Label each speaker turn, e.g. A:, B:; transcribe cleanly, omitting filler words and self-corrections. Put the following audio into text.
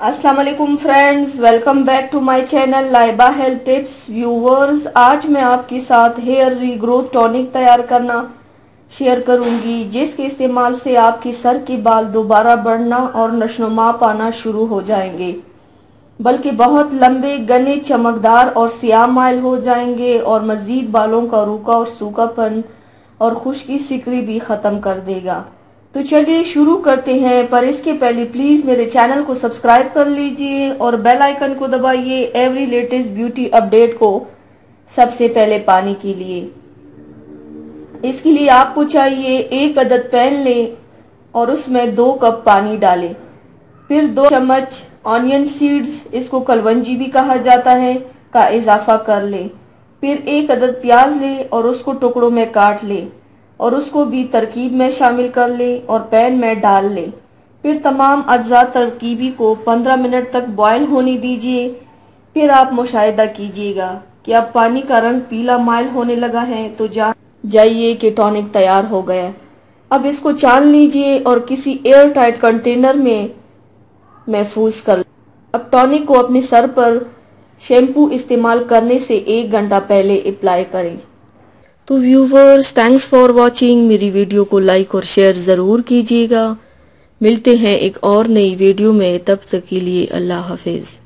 A: अस्सलाम वालेकुम friends, welcome back to my channel Laiba health tips. Viewers, आज मैं आपके साथ हेयर रीग्रोथ टॉनिक तैयार करना शेयर करूंगी, जिसके इस्तेमाल से आपके सर के बाल दोबारा बढ़ना और नशोनुमा पाना शुरू हो जाएंगे, बल्कि बहुत लंबे, घने, चमकदार और सियाह माइल हो जाएंगे और मजीद बालों का रूखा और सूखापन और खुश्की सिकरी भी ख़त्म कर देगा। तो चलिए शुरू करते हैं, पर इसके पहले प्लीज़ मेरे चैनल को सब्सक्राइब कर लीजिए और बेल आइकन को दबाइए एवरी लेटेस्ट ब्यूटी अपडेट को सबसे पहले पाने के लिए। इसके लिए आपको चाहिए 1 अदद पैन लें और उसमें 2 कप पानी डालें। फिर 2 चम्मच ऑनियन सीड्स, इसको कलवंजी भी कहा जाता है, का इजाफा कर लें। फिर 1 अदद प्याज लें और उसको टुकड़ों में काट लें और उसको भी तरकीब में शामिल कर लें और पैन में डाल लें। फिर तमाम अज्जा तरकीबी को 15 मिनट तक बॉयल होने दीजिए। फिर आप मुशाहिदा कीजिएगा कि अब पानी का रंग पीला माइल होने लगा है, तो जाइए कि टॉनिक तैयार हो गया। अब इसको छान लीजिए और किसी एयर टाइट कंटेनर में महफूज कर लें। अब टॉनिक को अपने सर पर शैम्पू इस्तेमाल करने से 1 घंटा पहले अप्लाई करें। तो व्यूवर्स, थैंक्स फॉर वॉचिंग। मेरी वीडियो को लाइक और शेयर ज़रूर कीजिएगा। मिलते हैं एक और नई वीडियो में, तब तक के लिए अल्लाह हाफिज़।